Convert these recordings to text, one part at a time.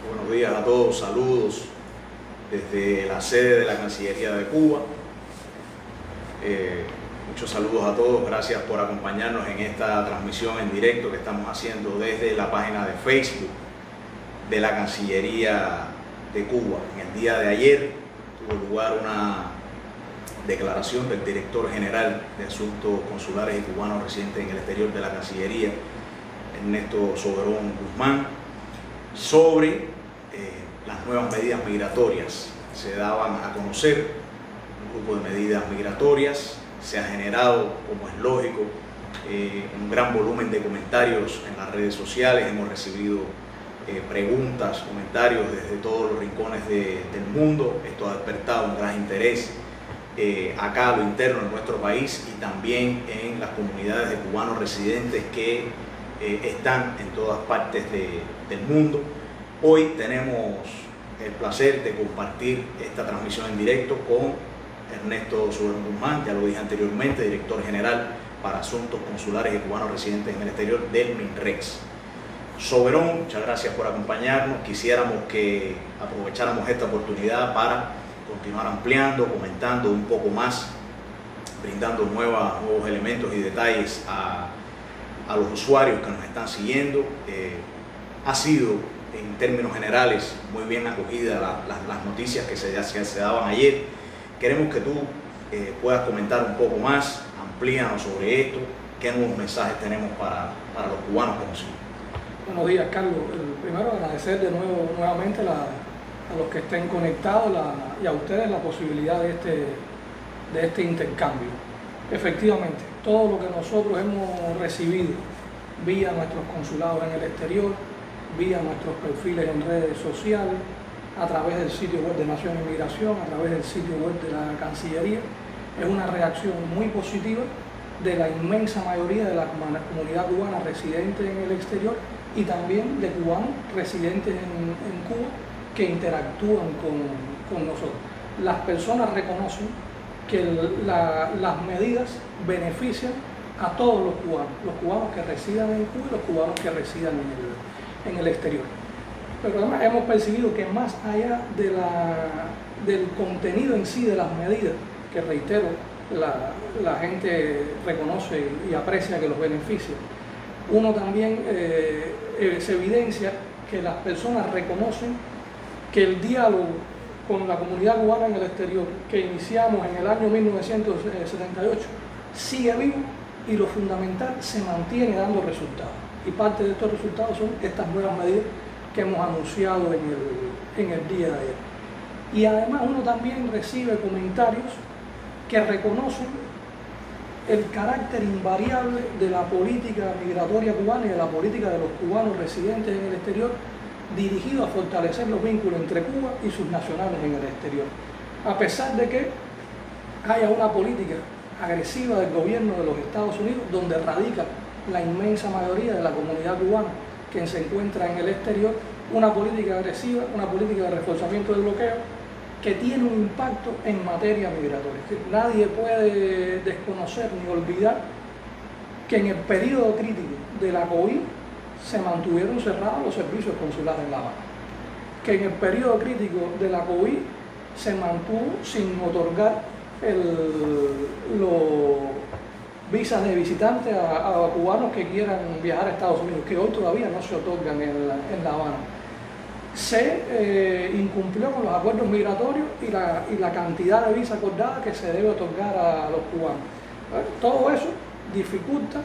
Buenos días a todos, saludos desde la sede de la Cancillería de Cuba. Muchos saludos a todos, gracias por acompañarnos en esta transmisión en directo que estamos haciendo desde la página de Facebook de la Cancillería de Cuba. En el día de ayer tuvo lugar una declaración del director general de Asuntos Consulares y Cubanos residentes en el exterior de la Cancillería, Ernesto Soberón Guzmán, sobre las nuevas medidas migratorias. Se daban a conocer un grupo de medidas migratorias. Se ha generado, como es lógico, un gran volumen de comentarios en las redes sociales. Hemos recibido preguntas, comentarios desde todos los rincones del mundo. Esto ha despertado un gran interés acá a lo interno de nuestro país y también en las comunidades de cubanos residentes que están en todas partes del mundo. Hoy tenemos el placer de compartir esta transmisión en directo con Ernesto Soberón Guzmán, ya lo dije anteriormente, director general para Asuntos Consulares y Cubanos residentes en el exterior del MINREX. Soberón, muchas gracias por acompañarnos. Quisiéramos que aprovecháramos esta oportunidad para continuar ampliando, comentando un poco más, brindando nuevos elementos y detalles a los usuarios que nos están siguiendo. Ha sido, en términos generales, muy bien acogida las noticias que se daban ayer. Queremos que tú puedas comentar un poco más, amplíanos sobre esto, qué nuevos mensajes tenemos para los cubanos conocidos. Buenos días, Carlos. Primero, agradecer nuevamente a los que estén conectados y a ustedes la posibilidad de este intercambio. Efectivamente, todo lo que nosotros hemos recibido vía nuestros consulados en el exterior, vía nuestros perfiles en redes sociales, a través del sitio web de Nación y Migración, a través del sitio web de la Cancillería, es una reacción muy positiva de la inmensa mayoría de la comunidad cubana residente en el exterior y también de cubanos residentes en Cuba que interactúan con nosotros. Las personas reconocen que las medidas benefician a todos los cubanos que residan en Cuba y los cubanos que residan en el exterior. Pero además hemos percibido que más allá del contenido en sí de las medidas, que reitero, la gente reconoce y aprecia que los beneficia, uno también se evidencia que las personas reconocen que el diálogo con la comunidad cubana en el exterior que iniciamos en el año 1978 sigue vivo y lo fundamental se mantiene dando resultados. Y parte de estos resultados son estas nuevas medidas que hemos anunciado en el día de ayer. Y además uno también recibe comentarios que reconocen el carácter invariable de la política migratoria cubana y de la política de los cubanos residentes en el exterior dirigido a fortalecer los vínculos entre Cuba y sus nacionales en el exterior. A pesar de que haya una política agresiva del gobierno de los Estados Unidos donde radica la inmensa mayoría de la comunidad cubana que se encuentra en el exterior, una política agresiva, una política de reforzamiento del bloqueo que tiene un impacto en materia migratoria. Es decir, nadie puede desconocer ni olvidar que en el periodo crítico de la COVID se mantuvieron cerrados los servicios consulares en La Habana, que en el periodo crítico de la COVID se mantuvo sin otorgar los visas de visitantes a cubanos que quieran viajar a Estados Unidos, que hoy todavía no se otorgan en La Habana. Se incumplió con los acuerdos migratorios y la cantidad de visas acordadas que se debe otorgar a los cubanos. Todo eso dificulta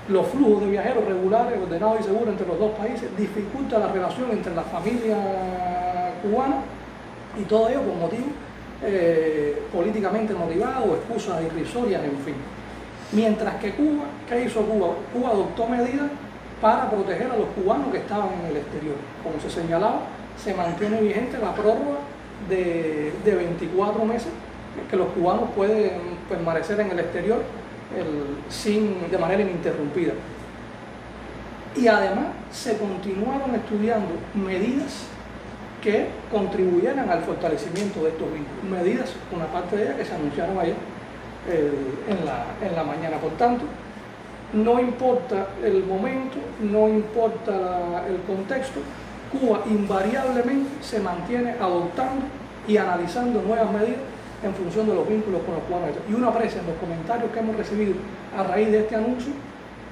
los flujos de viajeros regulares, ordenados y seguros entre los dos países, dificulta la relación entre la familia cubana y todo ello por motivos políticamente motivados, excusas irrisorias, en fin. Mientras que Cuba, ¿qué hizo Cuba? Cuba adoptó medidas para proteger a los cubanos que estaban en el exterior. Como se señalaba, se mantiene vigente la prórroga de 24 meses que los cubanos pueden permanecer en el exterior de manera ininterrumpida. Y además se continuaron estudiando medidas que contribuyeran al fortalecimiento de estos vínculos. Medidas, una parte de ellas que se anunciaron ayer en la mañana. Por tanto, no importa el momento, no importa el contexto, Cuba invariablemente se mantiene adoptando y analizando nuevas medidas en función de los vínculos con los cubanos. Y uno aprecia en los comentarios que hemos recibido a raíz de este anuncio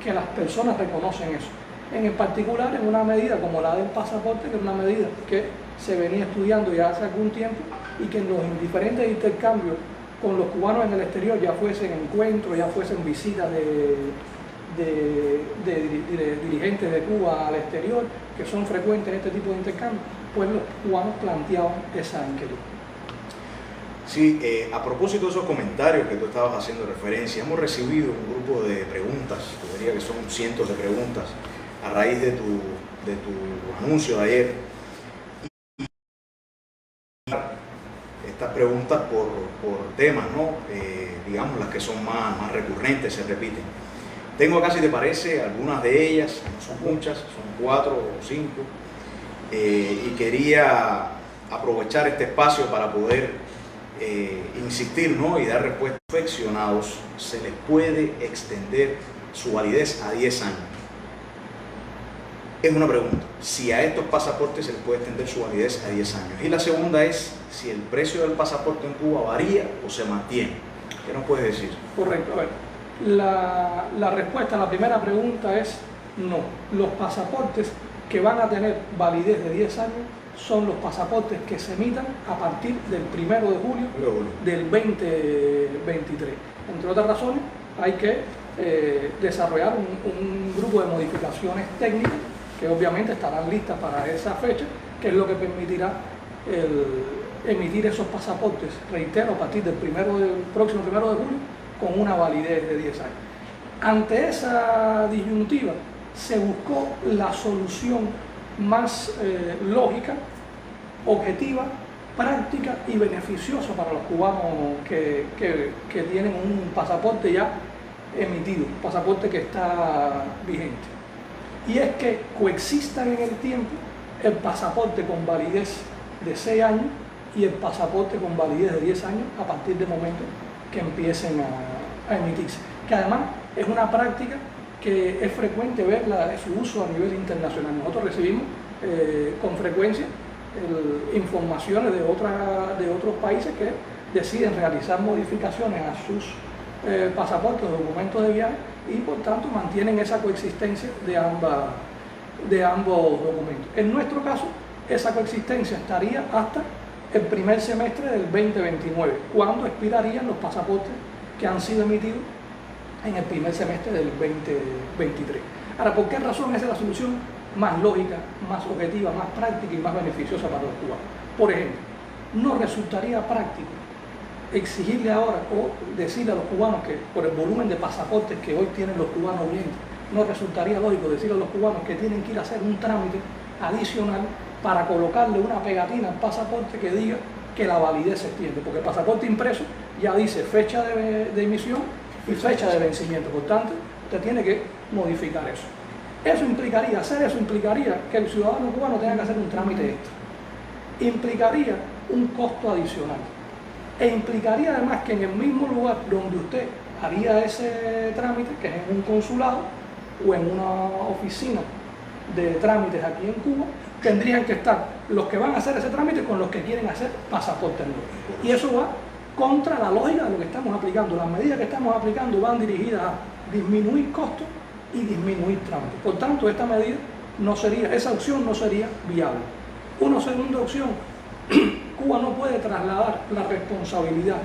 que las personas reconocen eso. En particular en una medida como la del pasaporte, que es una medida que se venía estudiando ya hace algún tiempo y que en los diferentes intercambios con los cubanos en el exterior, ya fuesen encuentros, ya fuesen visitas de dirigentes de Cuba al exterior, que son frecuentes en este tipo de intercambios, pues los cubanos planteaban esa inquietud. Sí, a propósito de esos comentarios que tú estabas haciendo referencia, hemos recibido un grupo de preguntas, yo diría que son cientos de preguntas, a raíz de tu anuncio de ayer. Estas preguntas por temas, ¿no? Digamos las que son más recurrentes, se repiten. Tengo acá, si te parece, algunas de ellas, no son muchas, son 4 o 5, y quería aprovechar este espacio para poder insistir, ¿no? Y dar respuestas. Afeccionados, se les puede extender su validez a 10 años. Es una pregunta, si a estos pasaportes se les puede extender su validez a 10 años. Y la segunda es si el precio del pasaporte en Cuba varía o se mantiene. ¿Qué nos puedes decir? Correcto. A ver, la respuesta a la primera pregunta es no. Los pasaportes que van a tener validez de 10 años son los pasaportes que se emitan a partir del 1 de julio del 2023. Entre otras razones, hay que desarrollar un grupo de modificaciones técnicas que obviamente estarán listas para esa fecha, que es lo que permitirá emitir esos pasaportes, reitero, a partir del próximo 1 de julio, con una validez de 10 años. Ante esa disyuntiva se buscó la solución más lógica, objetiva, práctica y beneficiosa para los cubanos que tienen un pasaporte ya emitido, un pasaporte que está vigente. Y es que coexistan en el tiempo el pasaporte con validez de 6 años y el pasaporte con validez de 10 años a partir del momento que empiecen a emitirse. Que además es una práctica que es frecuente ver su uso a nivel internacional. Nosotros recibimos con frecuencia informaciones de otros países que deciden realizar modificaciones a sus pasaportes o documentos de viaje y por tanto mantienen esa coexistencia de ambos documentos. En nuestro caso, esa coexistencia estaría hasta el primer semestre del 2029, cuando expirarían los pasaportes que han sido emitidos en el primer semestre del 2023. Ahora, ¿por qué razón esa es la solución más lógica, más objetiva, más práctica y más beneficiosa para los cubanos? Por ejemplo, no resultaría práctico exigirle ahora o decirle a los cubanos que por el volumen de pasaportes que hoy tienen los cubanos oyentes, no resultaría lógico decirle a los cubanos que tienen que ir a hacer un trámite adicional para colocarle una pegatina al pasaporte que diga que la validez se extiende, porque el pasaporte impreso ya dice fecha de emisión y fecha de vencimiento, por tanto usted tiene que modificar eso. Hacer eso implicaría que el ciudadano cubano tenga que hacer un trámite extra, implicaría un costo adicional e implicaría además que en el mismo lugar donde usted haría ese trámite, que es en un consulado o en una oficina de trámites aquí en Cuba, tendrían que estar los que van a hacer ese trámite con los que quieren hacer pasaportes nuevos. Y eso va contra la lógica de lo que estamos aplicando. Las medidas que estamos aplicando van dirigidas a disminuir costos y disminuir trámites. Por tanto, esa opción no sería viable. Una segunda opción, Cuba no puede trasladar la responsabilidad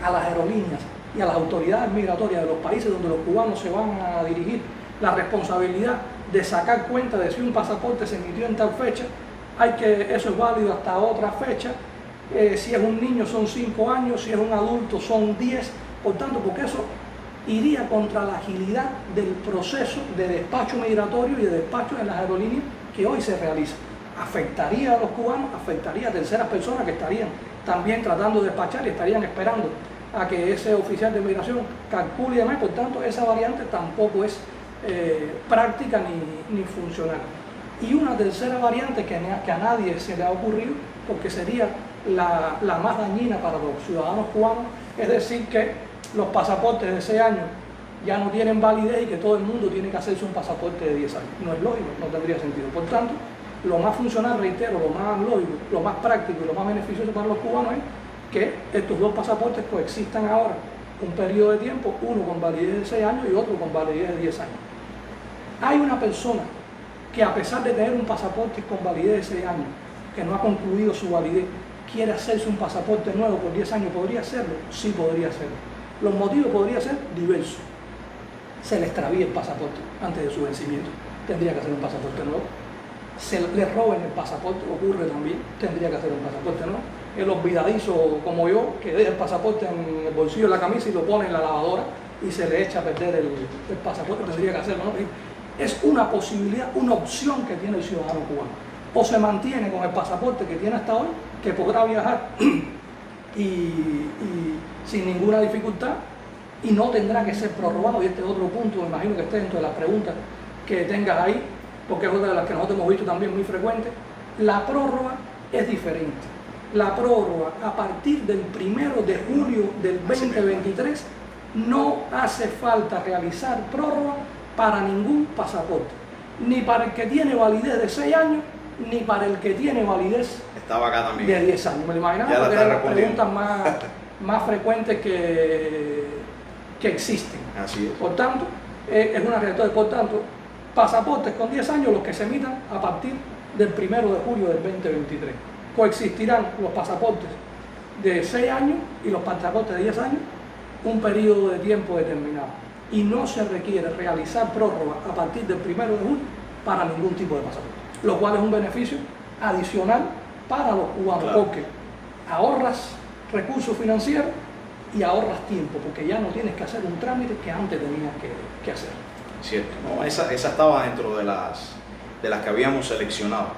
a las aerolíneas y a las autoridades migratorias de los países donde los cubanos se van a dirigir la responsabilidad de sacar cuenta de si un pasaporte se emitió en tal fecha, eso es válido hasta otra fecha, si es un niño son 5 años, si es un adulto son 10, por tanto, porque eso iría contra la agilidad del proceso de despacho migratorio y de despacho en las aerolíneas que hoy se realiza. Afectaría a los cubanos, afectaría a terceras personas que estarían también tratando de despachar y estarían esperando a que ese oficial de migración calcule y demás, por tanto esa variante tampoco es práctica ni funcional. Y una tercera variante que a nadie se le ha ocurrido, porque sería la más dañina para los ciudadanos cubanos, es decir que los pasaportes de 6 años ya no tienen validez y que todo el mundo tiene que hacerse un pasaporte de 10 años. No es lógico, no tendría sentido. Por tanto, lo más funcional, reitero, lo más lógico, lo más práctico y lo más beneficioso para los cubanos es que estos dos pasaportes coexistan ahora un periodo de tiempo, uno con validez de 6 años y otro con validez de 10 años. Hay una persona que, a pesar de tener un pasaporte con validez de 6 años, que no ha concluido su validez, quiere hacerse un pasaporte nuevo por 10 años, ¿podría hacerlo? Sí, podría hacerlo. Los motivos podrían ser diversos. Se le extravía el pasaporte antes de su vencimiento, tendría que hacer un pasaporte nuevo. Se le roben el pasaporte, ocurre también, tendría que hacer un pasaporte nuevo. El olvidadizo como yo, que deja el pasaporte en el bolsillo de la camisa y lo pone en la lavadora y se le echa a perder el pasaporte, tendría que hacerlo, ¿no? Es una posibilidad, una opción que tiene el ciudadano cubano. O se mantiene con el pasaporte que tiene hasta hoy, que podrá viajar y sin ninguna dificultad, y no tendrá que ser prorrogado. Y este es otro punto, me imagino que esté dentro de las preguntas que tengas ahí, porque es otra de las que nosotros hemos visto también muy frecuente. La prórroga es diferente. La prórroga, a partir del 1 de julio del 2023, no hace falta realizar prórroga para ningún pasaporte, ni para el que tiene validez de 6 años, ni para el que tiene validez Estaba acá también de 10 años. Me lo imaginaba, porque eran las preguntas más frecuentes que existen. Así es. Por tanto, es una realidad. Por tanto, pasaportes con 10 años, los que se emitan a partir del 1 de julio del 2023. Coexistirán los pasaportes de 6 años y los pasaportes de 10 años, un periodo de tiempo determinado. Y no se requiere realizar prórroga a partir del 1 de julio para ningún tipo de pasaporte, lo cual es un beneficio adicional para los cubanos, claro, porque ahorras recursos financieros y ahorras tiempo, porque ya no tienes que hacer un trámite que antes tenías que hacer. Cierto, no, esa estaba dentro de las que habíamos seleccionado.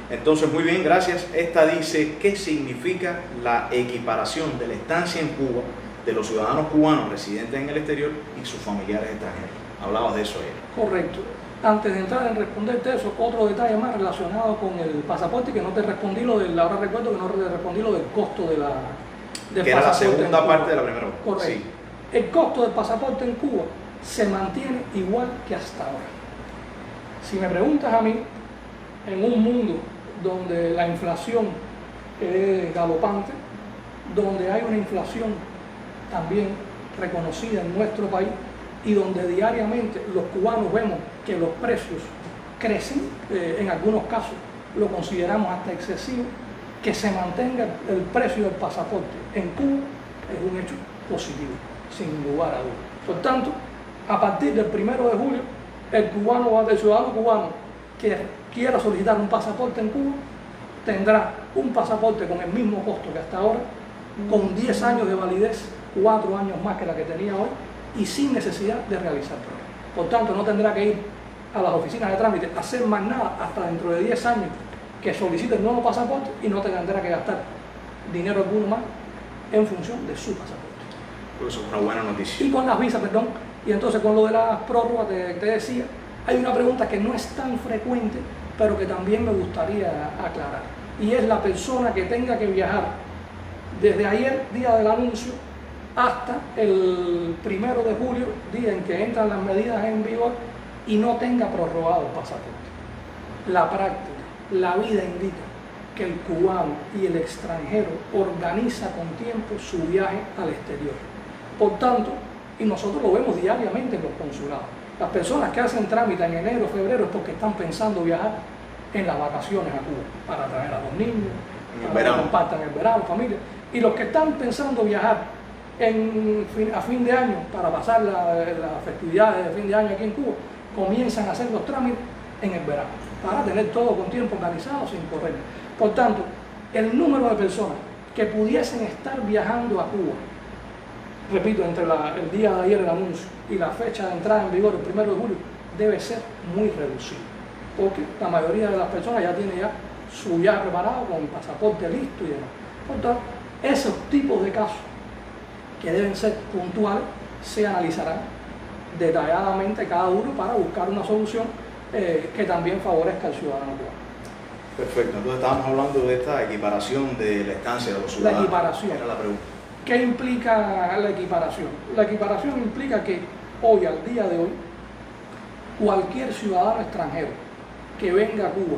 Entonces, muy bien, gracias. Esta dice, ¿qué significa la equiparación de la estancia en Cuba de los ciudadanos cubanos residentes en el exterior y sus familiares extranjeros? Hablabas de eso ayer. Correcto. Antes de entrar en responderte eso, otro detalle más relacionado con el pasaporte, que no te respondí ahora recuerdo que no te respondí lo del costo del pasaporte. Que era la segunda parte de la primera. Correcto. Sí. El costo del pasaporte en Cuba se mantiene igual que hasta ahora. Si me preguntas a mí, en un mundo donde la inflación es galopante, donde hay una inflación también reconocida en nuestro país y donde diariamente los cubanos vemos que los precios crecen, en algunos casos lo consideramos hasta excesivo, que se mantenga el precio del pasaporte en Cuba es un hecho positivo, sin lugar a dudas. Por tanto, a partir del 1 de julio, el ciudadano cubano que quiera solicitar un pasaporte en Cuba tendrá un pasaporte con el mismo costo que hasta ahora, con 10 años de validez, 4 años más que la que tenía hoy, y sin necesidad de realizar pruebas. Por tanto, no tendrá que ir a las oficinas de trámite a hacer más nada hasta dentro de 10 años que solicite el nuevo pasaporte, y no tendrá que gastar dinero alguno más en función de su pasaporte. Eso es una buena noticia. Y con las visas, perdón, y entonces con lo de las prórrogas te decía, hay una pregunta que no es tan frecuente, pero que también me gustaría aclarar. Y es la persona que tenga que viajar desde ayer, día del anuncio, hasta el 1 de julio, día en que entran las medidas en vigor, y no tenga prorrogado el pasaporte. La práctica, la vida indica que el cubano y el extranjero organiza con tiempo su viaje al exterior. Por tanto, y nosotros lo vemos diariamente en los consulados, las personas que hacen trámite en enero, febrero, es porque están pensando viajar en las vacaciones a Cuba, para traer a los niños, para que compartan el verano, familia. Y los que están pensando viajar a fin de año, para pasar las festividades de fin de año aquí en Cuba, comienzan a hacer los trámites en el verano, para tener todo con tiempo organizado, sin correr. Por tanto, el número de personas que pudiesen estar viajando a Cuba, repito, entre el día de ayer el anuncio y la fecha de entrada en vigor, el 1 de julio, debe ser muy reducido, porque la mayoría de las personas ya tiene ya su viaje preparado, con el pasaporte listo y demás. Por tanto, esos tipos de casos que deben ser puntuales se analizarán detalladamente cada uno para buscar una solución que también favorezca al ciudadano cubano. Perfecto, entonces estábamos hablando de esta equiparación de la estancia de los ciudadanos. La equiparación. Era la pregunta. ¿Qué implica la equiparación? La equiparación implica que hoy, al día de hoy, cualquier ciudadano extranjero que venga a Cuba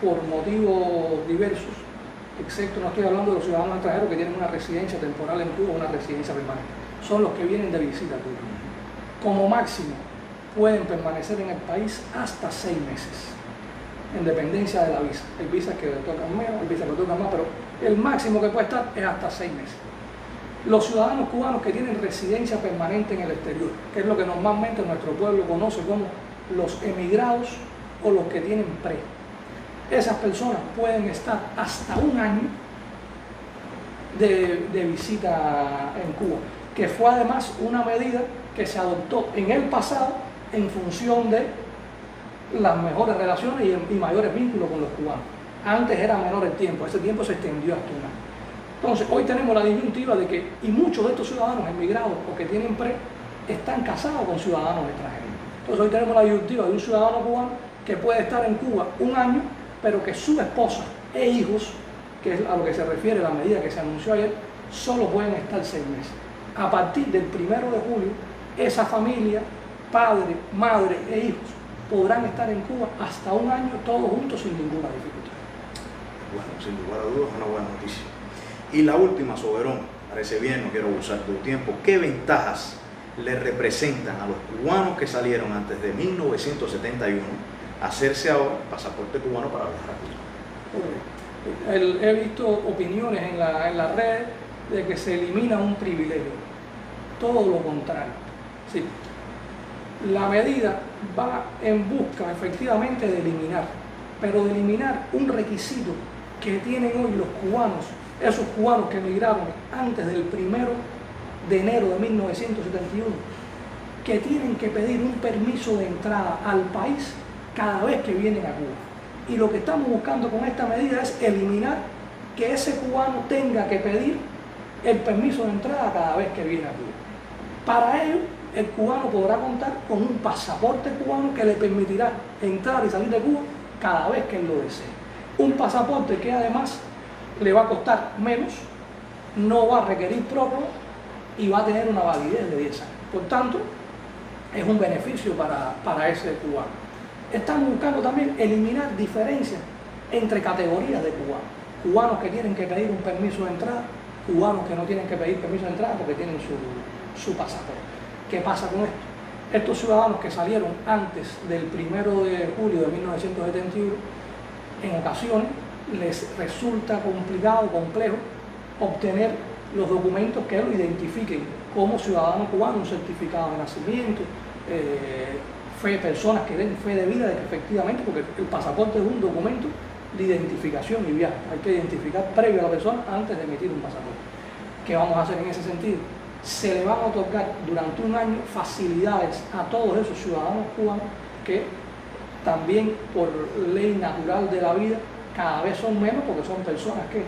por motivos diversos, excepto no estoy hablando de los ciudadanos extranjeros que tienen una residencia temporal en Cuba o una residencia permanente, son los que vienen de visita a Cuba. Como máximo pueden permanecer en el país hasta 6 meses, en dependencia de la visa. Hay visas que le tocan menos, hay visas que le tocan más, pero el máximo que puede estar es hasta 6 meses. Los ciudadanos cubanos que tienen residencia permanente en el exterior, que es lo que normalmente nuestro pueblo conoce como los emigrados o los que tienen pre. Esas personas pueden estar hasta 1 año de visita en Cuba, que fue además una medida que se adoptó en el pasado en función de las mejores relaciones y mayores vínculos con los cubanos. Antes era menor el tiempo, ese tiempo se extendió hasta 1 año. Entonces, hoy tenemos la disyuntiva de que, y muchos de estos ciudadanos emigrados o que tienen pre, están casados con ciudadanos extranjeros. Entonces, hoy tenemos la disyuntiva de un ciudadano cubano que puede estar en Cuba 1 año, pero que su esposa e hijos, que es a lo que se refiere la medida que se anunció ayer, solo pueden estar 6 meses. A partir del 1 de julio, esa familia, padre, madre e hijos, podrán estar en Cuba hasta 1 año, todos juntos sin ninguna dificultad. Bueno, sin lugar a dudas, una buena noticia. Y la última, Soberón, parece bien, no quiero abusar tu tiempo, ¿qué ventajas le representan a los cubanos que salieron antes de 1971 a hacerse ahora pasaporte cubano para viajar a Cuba? He visto opiniones en las redes de que se elimina un privilegio. Todo lo contrario. Sí. La medida va en busca efectivamente de eliminar, pero de eliminar un requisito que tienen hoy los cubanos, esos cubanos que emigraron antes del 1 de enero de 1971, que tienen que pedir un permiso de entrada al país cada vez que vienen a Cuba. Y lo que estamos buscando con esta medida es eliminar que ese cubano tenga que pedir el permiso de entrada cada vez que viene a Cuba. Para ello, el cubano podrá contar con un pasaporte cubano que le permitirá entrar y salir de Cuba cada vez que él lo desee. Un pasaporte que además le va a costar menos, no va a requerir prórroga y va a tener una validez de 10 años. Por tanto, es un beneficio para ese cubano. Estamos buscando también eliminar diferencias entre categorías de cubanos. Cubanos que tienen que pedir un permiso de entrada, cubanos que no tienen que pedir permiso de entrada porque tienen su pasaporte. ¿Qué pasa con esto? Estos ciudadanos que salieron antes del 1 de julio de 1971, en ocasiones les resulta complicado, complejo, obtener los documentos que lo identifiquen como ciudadano cubano, un certificado de nacimiento, personas que den fe de vida de que efectivamente, porque el pasaporte es un documento de identificación y viaje, hay que identificar previo a la persona antes de emitir un pasaporte. ¿Qué vamos a hacer en ese sentido? Se le van a otorgar durante 1 año facilidades a todos esos ciudadanos cubanos que también por ley natural de la vida cada vez son menos, porque son personas que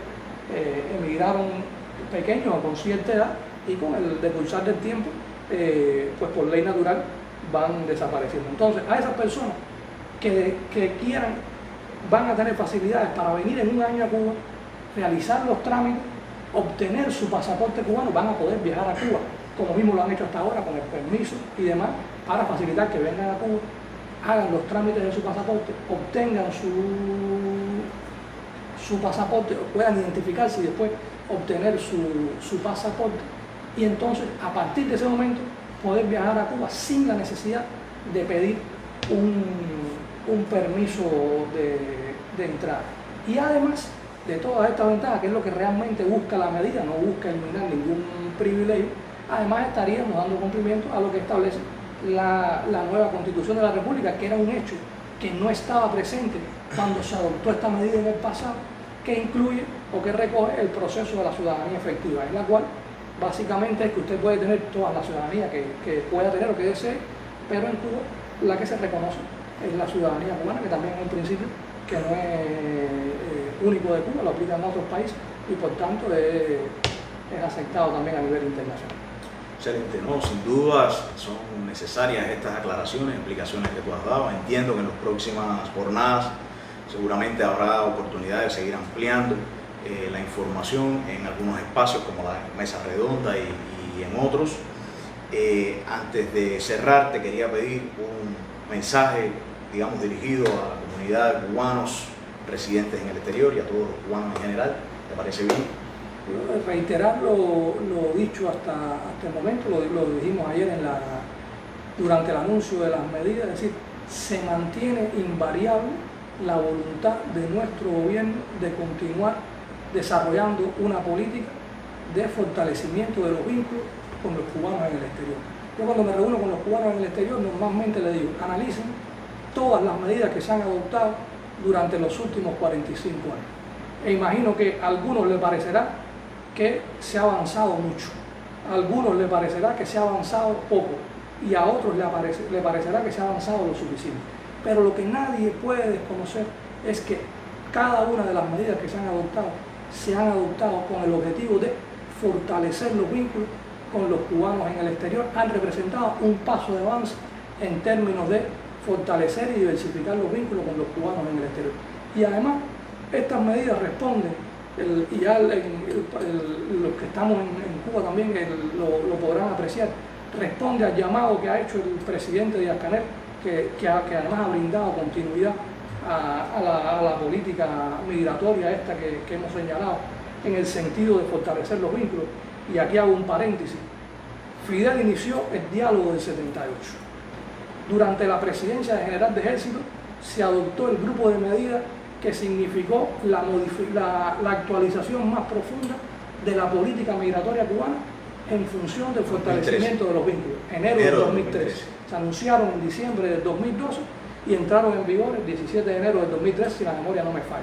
emigraron pequeños o con cierta edad y con el decursar del tiempo, pues por ley natural van desapareciendo. Entonces, a esas personas que quieran, van a tener facilidades para venir en 1 año a Cuba, realizar los trámites, obtener su pasaporte cubano, van a poder viajar a Cuba, como mismo lo han hecho hasta ahora, con el permiso y demás, para facilitar que vengan a Cuba, hagan los trámites de su pasaporte, obtengan su pasaporte, puedan identificarse y después obtener su pasaporte, y entonces a partir de ese momento poder viajar a Cuba sin la necesidad de pedir un permiso de entrada. Y además de todas estas ventajas, que es lo que realmente busca la medida, no busca eliminar ningún privilegio, además estaríamos dando cumplimiento a lo que establece la nueva Constitución de la República, que era un hecho que no estaba presente cuando se adoptó esta medida en el pasado, que incluye o que recoge el proceso de la ciudadanía efectiva, en la cual básicamente es que usted puede tener toda la ciudadanía que pueda tener o que desee, pero en Cuba la que se reconoce es la ciudadanía cubana, que también es un principio que no es único de Cuba, lo aplican en otros países y por tanto es aceptado también a nivel internacional. Excelente, no, sin dudas son necesarias estas aclaraciones, explicaciones que tú has dado. Entiendo que en las próximas jornadas seguramente habrá oportunidad de seguir ampliando la información en algunos espacios como la mesa redonda y en otros. Antes de cerrar, te quería pedir un mensaje, digamos, dirigido a la comunidad de cubanos residentes en el exterior y a todos los cubanos en general. ¿Te parece bien? Reiterar lo dicho hasta el momento, lo dijimos ayer durante el anuncio de las medidas, es decir, se mantiene invariable la voluntad de nuestro gobierno de continuar desarrollando una política de fortalecimiento de los vínculos con los cubanos en el exterior. Yo cuando me reúno con los cubanos en el exterior normalmente les digo, analicen todas las medidas que se han adoptado durante los últimos 45 años. E imagino que a algunos les parecerá que se ha avanzado mucho, a algunos les parecerá que se ha avanzado poco y a otros les parecerá que se ha avanzado lo suficiente. Pero lo que nadie puede desconocer es que cada una de las medidas que se han adoptado con el objetivo de fortalecer los vínculos con los cubanos en el exterior, han representado un paso de avance en términos de fortalecer y diversificar los vínculos con los cubanos en el exterior. Y además, estas medidas responden, y ya los que estamos en Cuba también lo podrán apreciar, responde al llamado que ha hecho el presidente Díaz-Canel, que además ha brindado continuidad a la política migratoria esta que hemos señalado, en el sentido de fortalecer los vínculos. Y aquí hago un paréntesis. Fidel inició el diálogo del 78. Durante la presidencia de general de ejército se adoptó el grupo de medidas que significó la actualización más profunda de la política migratoria cubana en función del fortalecimiento de los vínculos. Enero de 2013. Se anunciaron en diciembre del 2012 y entraron en vigor el 17 de enero del 2013, si la memoria no me falla.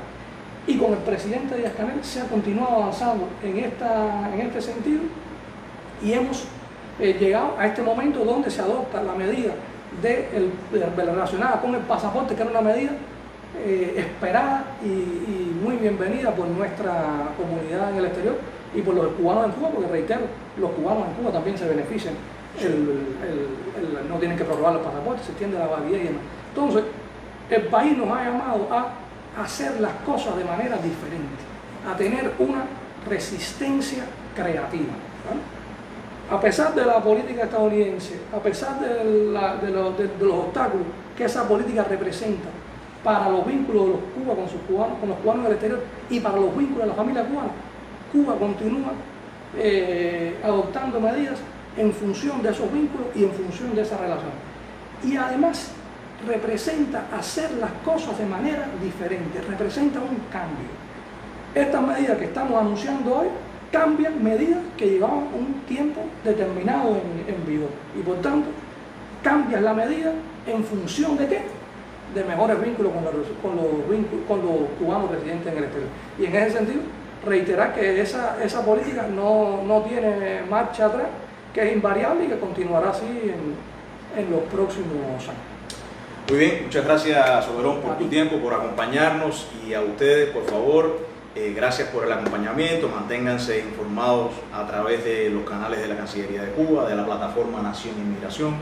Y con el presidente Díaz-Canel se ha continuado avanzando en este sentido y hemos llegado a este momento donde se adopta la medida relacionada con el pasaporte, que era una medida esperada y muy bienvenida por nuestra comunidad en el exterior y por los cubanos en Cuba, porque reitero, los cubanos en Cuba también se benefician, no tienen que prorrogar los pasaportes, se extiende la validez y demás. Entonces, el país nos ha llamado a hacer las cosas de manera diferente, a tener una resistencia creativa, ¿vale? A pesar de la política estadounidense, a pesar de los obstáculos que esa política representa para los vínculos de los Cuba con los cubanos del exterior y para los vínculos de la familia cubana, Cuba continúa adoptando medidas en función de esos vínculos y en función de esa relación. Y además representa hacer las cosas de manera diferente, representa un cambio. Estas medidas que estamos anunciando hoy cambian medidas que llevaban un tiempo determinado en vigor y por tanto cambian la medida en función de ¿qué? De mejores vínculos con los cubanos residentes en el exterior. Y en ese sentido, reiterar que esa política no tiene marcha atrás, que es invariable y que continuará así en los próximos años. Muy bien, muchas gracias, Soberón, por tu tiempo, por acompañarnos, y a ustedes, por favor, gracias por el acompañamiento. Manténganse informados a través de los canales de la Cancillería de Cuba, de la plataforma Nación Inmigración.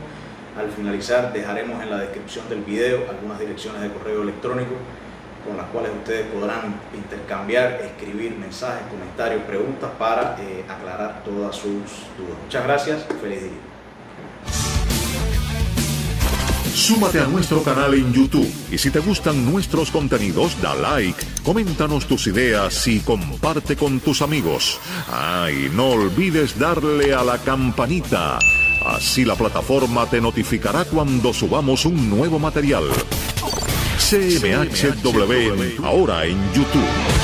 Al finalizar dejaremos en la descripción del video algunas direcciones de correo electrónico con las cuales ustedes podrán intercambiar, escribir mensajes, comentarios, preguntas para aclarar todas sus dudas. Muchas gracias, feliz día. Súmate a nuestro canal en YouTube y si te gustan nuestros contenidos, da like, coméntanos tus ideas y comparte con tus amigos. Y no olvides darle a la campanita, así la plataforma te notificará cuando subamos un nuevo material. CMHW, ahora en YouTube.